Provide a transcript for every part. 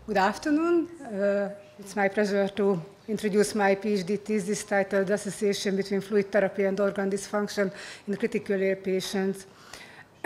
Good afternoon. It's my pleasure to introduce my PhD thesis titled The Association Between Fluid Therapy and Organ Dysfunction in Critical Care Patients.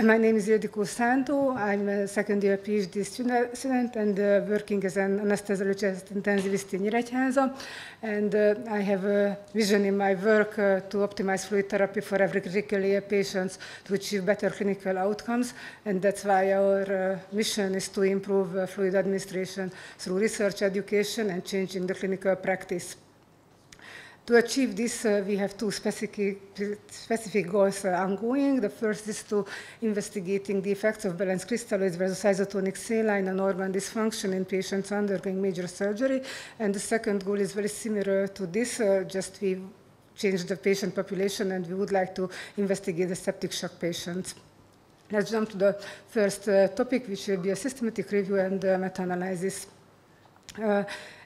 My name is Ildikó Szántó. I'm a second-year PhD student and working as an anesthesiologist intensivist in Nyíregyháza. And I have a vision in my work to optimize fluid therapy for every critical care patients to achieve better clinical outcomes. And that's why our mission is to improve fluid administration through research, education, and changing the clinical practice. To achieve this, we have two specific goals ongoing. The first is to investigating the effects of balanced crystalloids versus isotonic saline on organ dysfunction in patients undergoing major surgery. And the second goal is very similar to this, just we changed the patient population and we would like to investigate the septic shock patients. Let's jump to the first topic, which will be a systematic review and meta-analysis.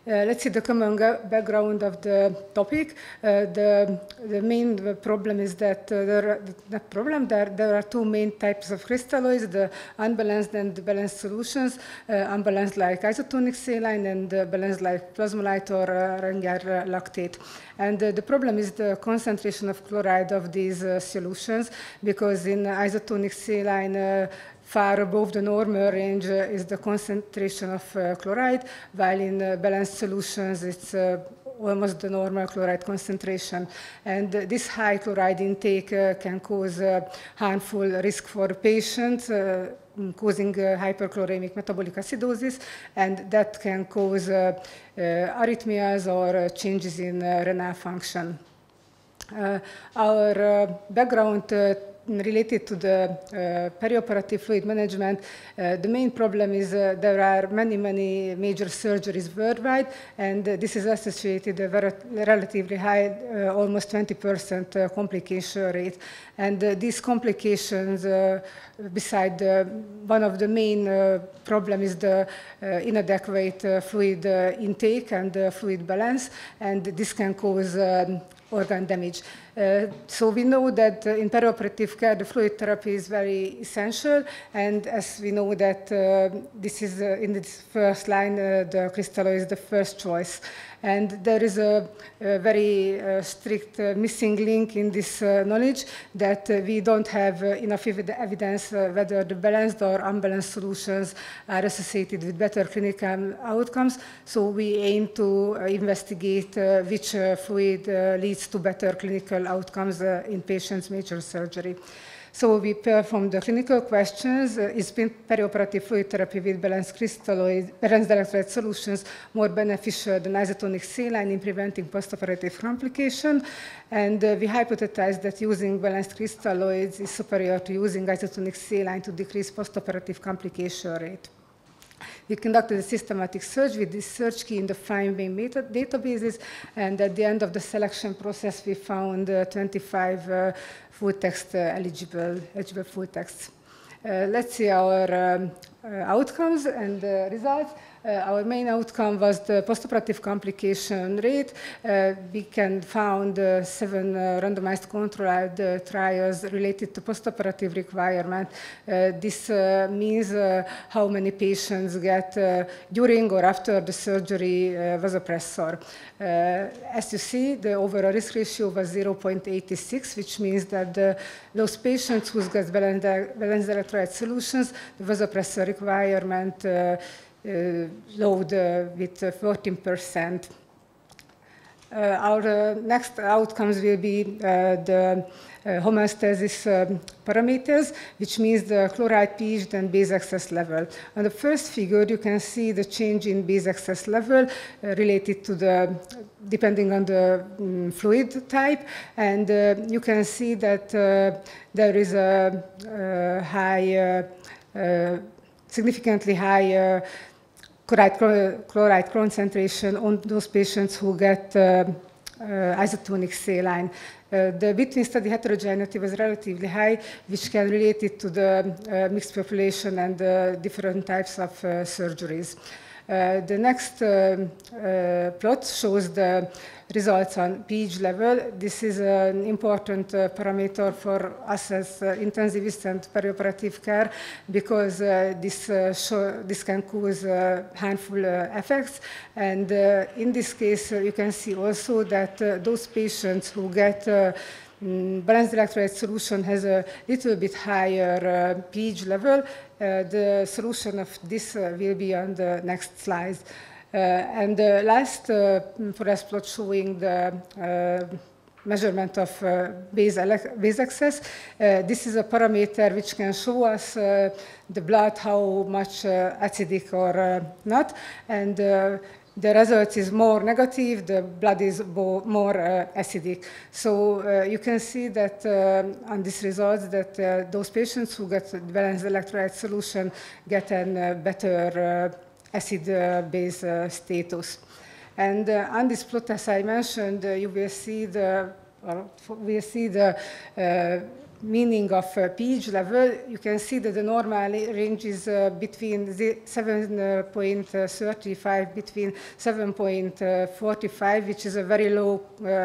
Let's see the common background of the topic. The main problem is that there are two main types of crystalloids, the unbalanced and the balanced solutions, unbalanced like isotonic saline and balanced like plasmolite or Renger lactate. And the problem is the concentration of chloride of these solutions, because in isotonic saline, far above the normal range is the concentration of chloride, while in balanced solutions it's almost the normal chloride concentration. And this high chloride intake can cause harmful risk for patients, causing hyperchloremic metabolic acidosis, and that can cause arrhythmias or changes in renal function. Our background related to the perioperative fluid management, the main problem is there are many major surgeries worldwide, and this is associated with a relatively high, almost 20% complication rate. And these complications, beside one of the main problem is the inadequate fluid intake and fluid balance, and this can cause organ damage. So we know that in perioperative care, the fluid therapy is very essential, and as we know that this is in this first line, the crystalloid is the first choice. And there is a very strict missing link in this knowledge that we don't have enough evidence whether the balanced or unbalanced solutions are associated with better clinical outcomes. So we aim to investigate which fluid leads to better clinical outcomes in patients' major surgery. So we performed the clinical questions. Is perioperative fluid therapy with balanced electrolyte solutions more beneficial than isotonic saline in preventing postoperative complication? And we hypothesized that using balanced crystalloids is superior to using isotonic saline to decrease postoperative complication rate. We conducted a systematic search with this search key in the 5 main databases, and at the end of the selection process, we found 25 full text eligible full texts. Let's see our outcomes and results. Our main outcome was the postoperative complication rate. We can found 7 randomized controlled trials related to postoperative requirement. This means how many patients get during or after the surgery vasopressor. As you see, the overall risk ratio was 0.86, which means that those patients who get balanced electrolyte solutions, the vasopressor requirement load with 14%. Our next outcomes will be the homeostasis parameters, which means the chloride pH and base excess level. On the first figure, you can see the change in base excess level related to the, depending on the fluid type, and you can see that there is a high, significantly high chloride concentration on those patients who get isotonic saline. The between study heterogeneity was relatively high, which can relate it to the mixed population and different types of surgeries. The next plot shows the results on pH level. This is an important parameter for us as intensivists and perioperative care because this can cause harmful effects. And in this case, you can see also that those patients who get balanced electrolyte solution has a little bit higher pH level. The solution of this will be on the next slide. And the last forest plot showing the measurement of base excess. This is a parameter which can show us the blood how much acidic or not. And the result is more negative, the blood is more acidic. So you can see that on these results that those patients who get balanced electrolyte solution get a better acid-base status. And on this plot, as I mentioned, you will see the meaning of pH level. You can see that the normal range is between 7.35 between 7.45, which is a very low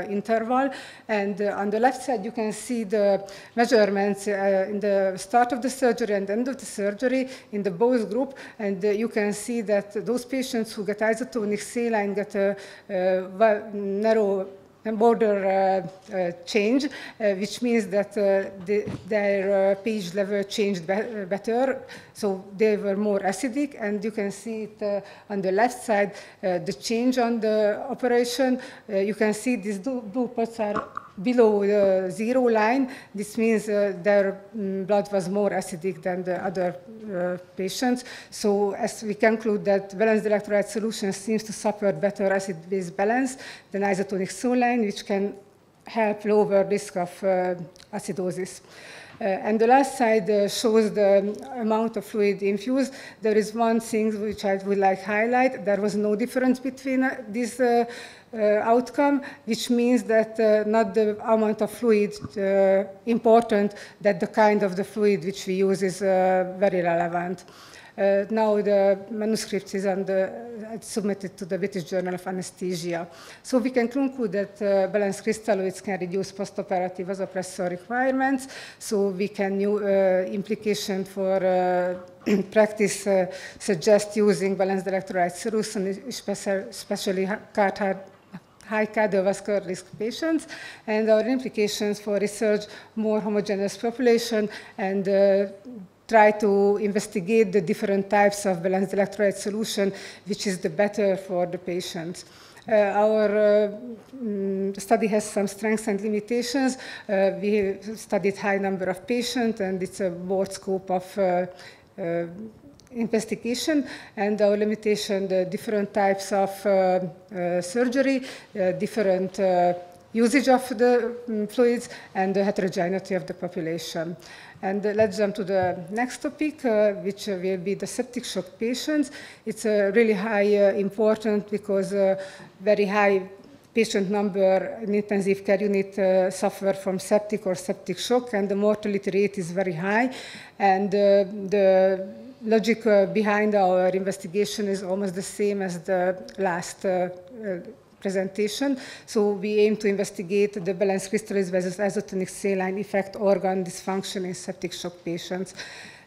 interval. And on the left side, you can see the measurements in the start of the surgery and end of the surgery in the both group. And you can see that those patients who get isotonic saline get a narrow border change, which means that their pH level changed better, so they were more acidic, and you can see it on the left side, the change on the operation. You can see these blue spots are below the zero line. This means their blood was more acidic than the other patients. So as we conclude that balanced electrolyte solution seems to support better acid-base balance than isotonic saline, which can help lower risk of acidosis. And the last slide shows the amount of fluid infused. There is one thing which I would like to highlight. There was no difference between this outcome, which means that not the amount of fluid important, that the kind of the fluid which we use is very relevant. Now the manuscript is submitted to the British Journal of Anesthesia. So we can conclude that balanced crystalloids can reduce postoperative vasopressor requirements. So we can implication for practice suggest using balanced electrolyte solution, especially high cardiovascular risk patients, and our implications for research more homogeneous population and try to investigate the different types of balanced electrolyte solution, which is the better for the patients. Our study has some strengths and limitations. We studied high number of patients, and it's a broad scope of investigation, and our limitation, the different types of surgery, different usage of the fluids, and the heterogeneity of the population. And let's jump to the next topic, which will be the septic shock patients. It's really high important because very high patient number in intensive care unit suffer from septic or septic shock, and the mortality rate is very high. And the logic behind our investigation is almost the same as the last presentation. So we aim to investigate the balanced crystalloids versus isotonic saline effect organ dysfunction in septic shock patients.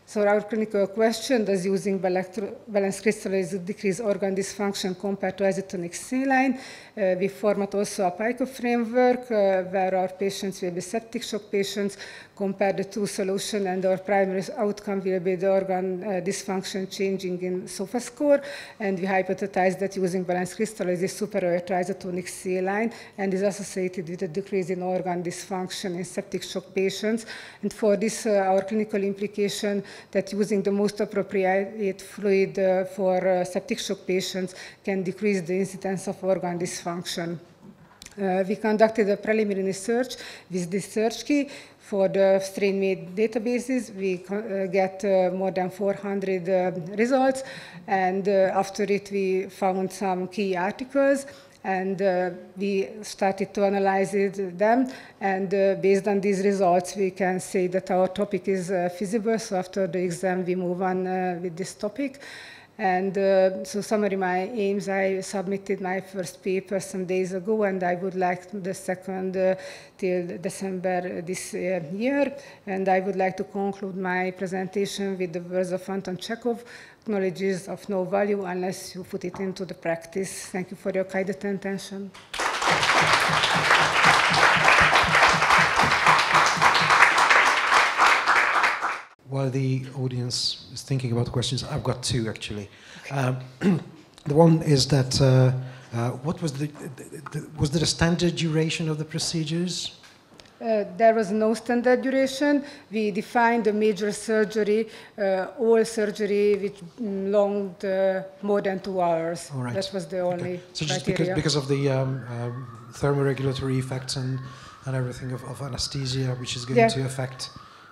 So our clinical question, does using balanced crystalloids decrease organ dysfunction compared to isotonic saline? We format also a PICO framework where our patients will be septic shock patients, compare the two solutions, and our primary outcome will be the organ dysfunction changing in SOFA score. And we hypothesize that using balanced crystalloids is superior to isotonic saline and is associated with a decrease in organ dysfunction in septic shock patients. And for this, our clinical implication that using the most appropriate fluid for septic shock patients can decrease the incidence of organ dysfunction. We conducted a preliminary search with this search key. For the strain-made databases, we get more than 400 results, and after it we found some key articles, and we started to analyze them, and based on these results we can say that our topic is feasible. So after the exam we move on with this topic. And so summary my aims, I submitted my first paper some days ago, and I would like the second till December this year. And I would like to conclude my presentation with the words of Anton Chekhov: knowledge is of no value unless you put it into the practice. Thank you for your kind attention. While the audience is thinking about questions, I've got two actually. The one is that what was there a standard duration of the procedures? There was no standard duration. We defined the major surgery, all surgery which longed more than 2 hours. All right. That was the only So just criteria. because of the thermoregulatory effects and everything of anesthesia, which is going to affect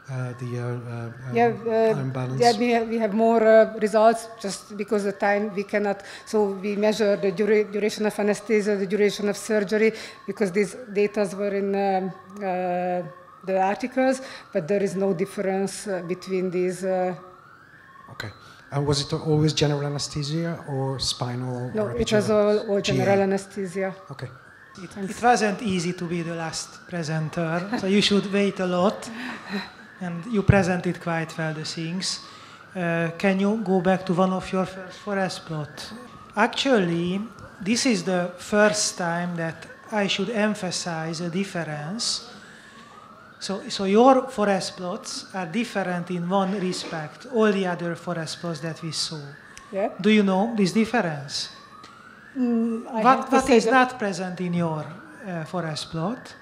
imbalance. Yeah, we have more results just because the time we cannot. So we measure the duration of anesthesia, the duration of surgery, because these data were in the articles, but there is no difference between these. Okay. And was it always general anesthesia or spinal? No, or it was all general anesthesia. Okay. It wasn't easy to be the last presenter, so you should wait a lot. And you presented quite well the things. Can you go back to one of your first forest plot? Actually, this is the first time that I should emphasize a difference. So your forest plots are different in one respect, all the other forest plots that we saw. Yeah. Do you know this difference? What is not present in your forest plot?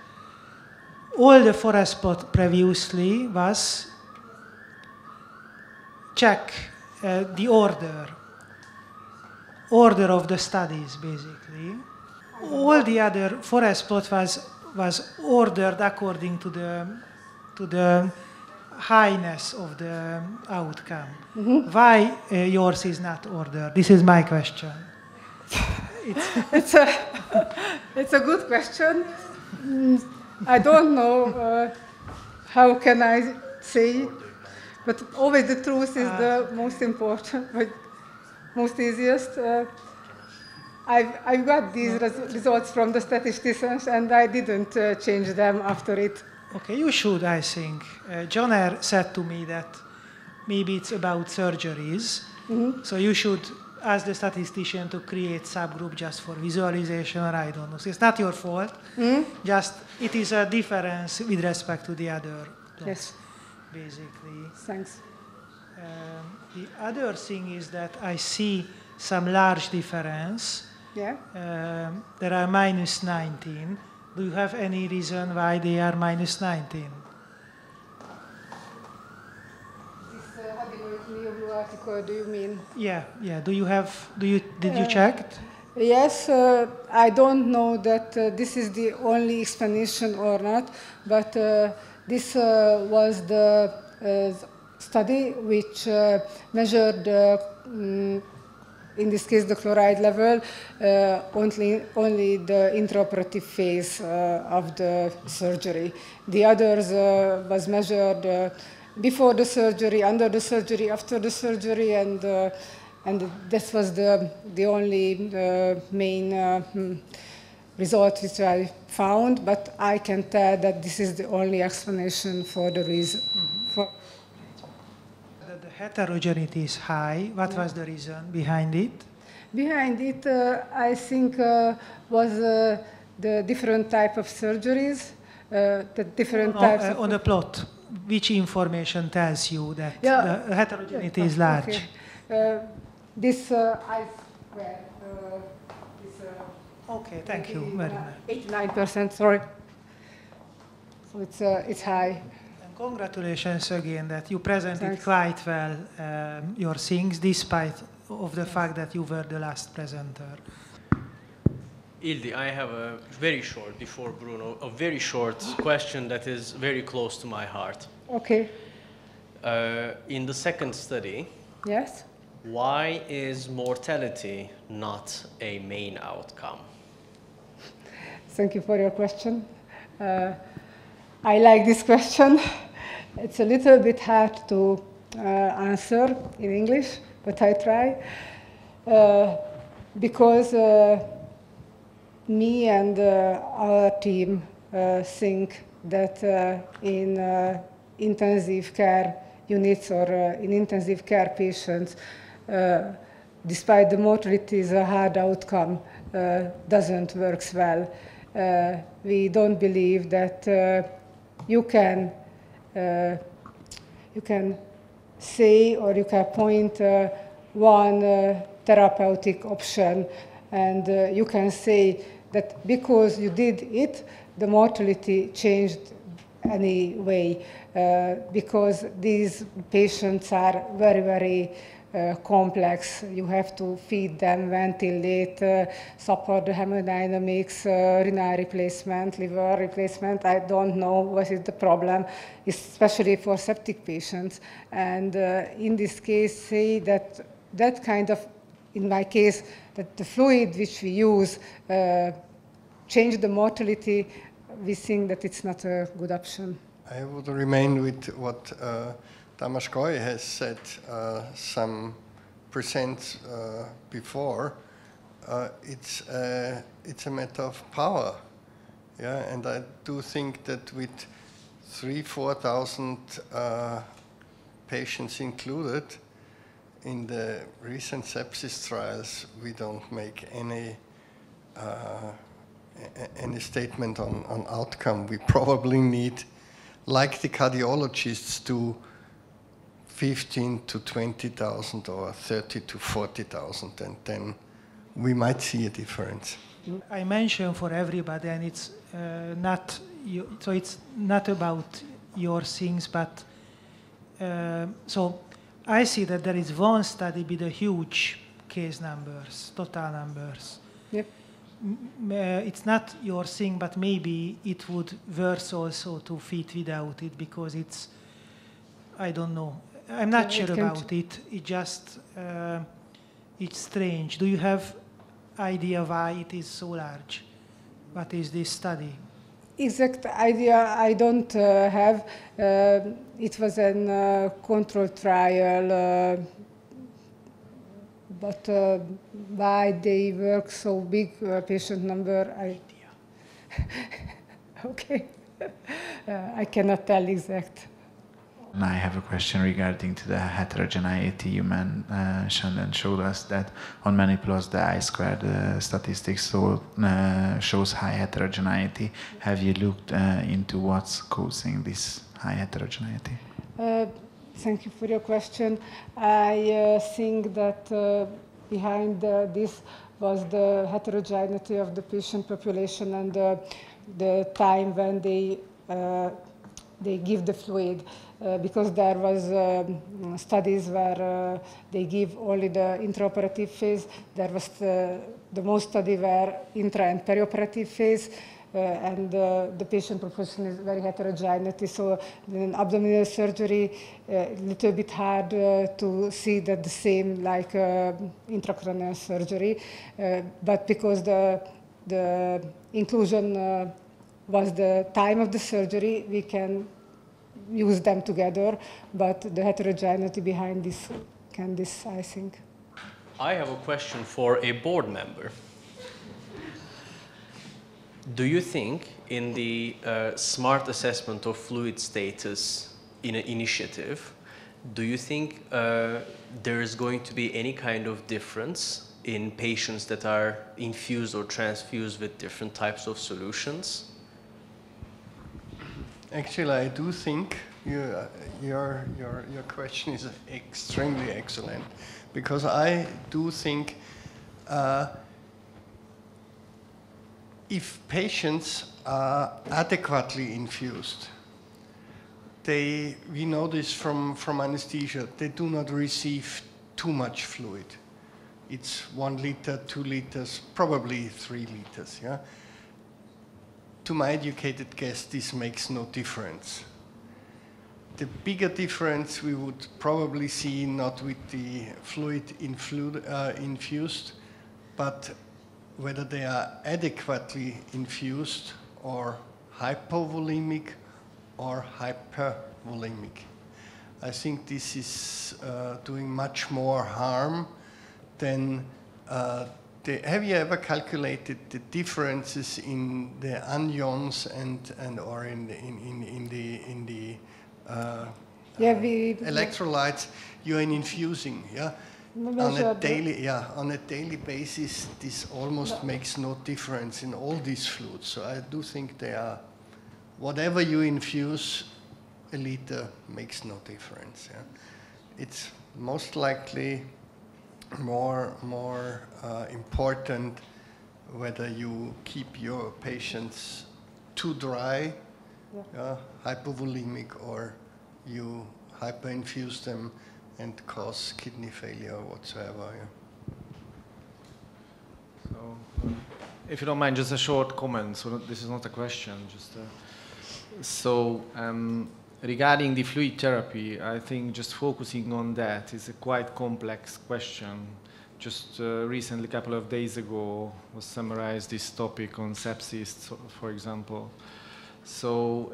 All the forest plot previously was check the order of the studies, basically. All the other forest plot was ordered according to the highness of the outcome. Mm-hmm. Why yours is not ordered? This is my question. It's a good question. I don't know how can I say it, but always the truth is the most important, but most easiest. I've got these results from the statisticians, and I didn't change them after it. Okay, you should, I think. John R. said to me that maybe it's about surgeries, so you should ask the statistician to create subgroup just for visualization, or I don't know. So it's not your fault. Just it is a difference with respect to the other plots, yes, basically. Thanks. The other thing is that I see some large difference. Yeah. There are minus 19. Do you have any reason why they are minus 19? Article, do you mean? Yeah. Did you check? Yes, I don't know that this is the only explanation or not, but this was the study which measured, in this case, the chloride level, only the intraoperative phase of the surgery. The others was measured before the surgery, under the surgery, after the surgery, and this was the only main result which I found. But I can tell that this is the only explanation for the reason. The heterogeneity is high. What was the reason behind it? Behind it, I think, was the different type of surgeries, the different types of... On the plot. Which information tells you that the heterogeneity is large? Okay. This I square. Okay, thank you very much. 89%, sorry. So it's high. And congratulations again that you presented quite well your things, despite of the fact that you were the last presenter. Ildi, I have a very short, before Bruno, a very short question that is very close to my heart. Okay. In the second study, yes, why is mortality not a main outcome? Thank you for your question. I like this question. It's a little bit hard to answer in English, but I try. Because me and our team think that in intensive care units or in intensive care patients, despite the mortality is a hard outcome, doesn't work well. We don't believe that you can say or you can point one therapeutic option and you can say that because you did it, the mortality changed anyway, because these patients are very, very complex. You have to feed them, ventilate, support the hemodynamics, renal replacement, liver replacement. I don't know what is the problem, especially for septic patients. And in this case, say that that kind of, in my case, that the fluid which we use changed the mortality, we think that it's not a good option. I would remain with what Tamás Goy has said some percent before. It's a matter of power, yeah. And I do think that with 3,000-4,000 patients included in the recent sepsis trials, we don't make any statement on outcome. We probably need, like the cardiologists do, 15 to 20,000 or 30 to 40,000, and then we might see a difference. I mentioned for everybody, and it's not so it's not about your things, but so I see that there is one study with a huge case numbers, total numbers. Yep. It's not your thing, but maybe it would worse also to feed without it, because it's, I don't know. I'm not sure about it. It just, it's strange. Do you have idea why it is so large? What is this study? Exact idea I don't have. It was a controlled trial, but why they work so big patient number, okay, I cannot tell exact. And I have a question regarding to the heterogeneity. You mentioned and showed us that on many plus the I-squared statistics shows high heterogeneity. Have you looked into what's causing this high heterogeneity? Thank you for your question. I think that behind this was the heterogeneity of the patient population and the time when they give the fluid. Because there was studies where they give only the intraoperative phase. There was the most study were intra and perioperative phase, and the patient proportion is very heterogeneous. So in abdominal surgery, a little bit hard to see that the same like intracranial surgery, but because the inclusion was the time of the surgery, we can use them together, but the heterogeneity behind this I think. I have a question for a board member. Do you think in the smart assessment of fluid status in an initiative, do you think there is going to be any kind of difference in patients that are infused or transfused with different types of solutions? Actually, I do think your question is extremely excellent, because I do think if patients are adequately infused, we know this from anesthesia, they do not receive too much fluid. It's 1 liter, 2 liters, probably 3 liters. Yeah. To my educated guess, this makes no difference. The bigger difference we would probably see not with the fluid infused, but whether they are adequately infused or hypovolemic or hypervolemic. I think this is doing much more harm than have you ever calculated the differences in the anions or in the electrolytes you're infusing? Yeah. On a daily basis, this almost makes no difference in all these fluids. So I do think they are, whatever you infuse, a liter makes no difference. Yeah? It's most likely more important whether you keep your patients too dry, hypovolemic, or you hyperinfuse them and cause kidney failure or whatsoever. Yeah. So, if you don't mind, just a short comment. So this is not a question. Just regarding the fluid therapy, I think just focusing on that is a quite complex question. Just recently, a couple of days ago, was summarized this topic on sepsis, for example. So.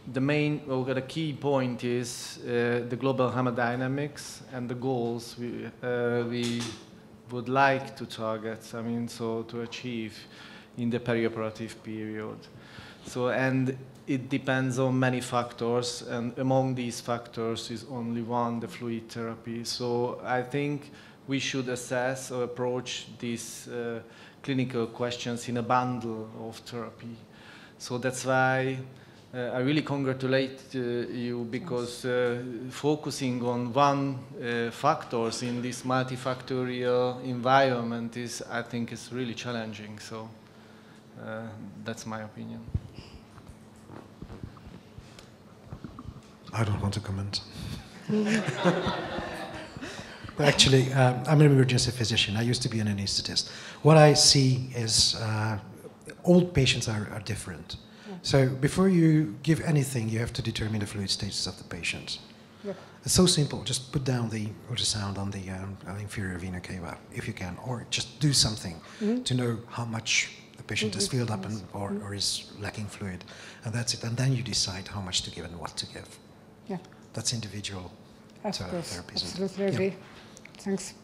The key point is the global hemodynamics and the goals we would like to target, to achieve in the perioperative period. So, and it depends on many factors, and among these factors is only one, the fluid therapy. So I think we should assess or approach these clinical questions in a bundle of therapy. So that's why I really congratulate you, because focusing on one factors in this multifactorial environment is, I think, is really challenging. So that's my opinion. I don't want to comment. Actually, I'm an emergency physician. I used to be an anesthetist. What I see is all patients are different. So before you give anything, you have to determine the fluid status of the patient. Yeah. It's so simple. Just put down the ultrasound on the inferior vena cava, if you can, or just do something to know how much the patient is filled up or is lacking fluid, and that's it. And then you decide how much to give and what to give. Yeah, that's individual therapy. Absolutely. Yeah. Thanks.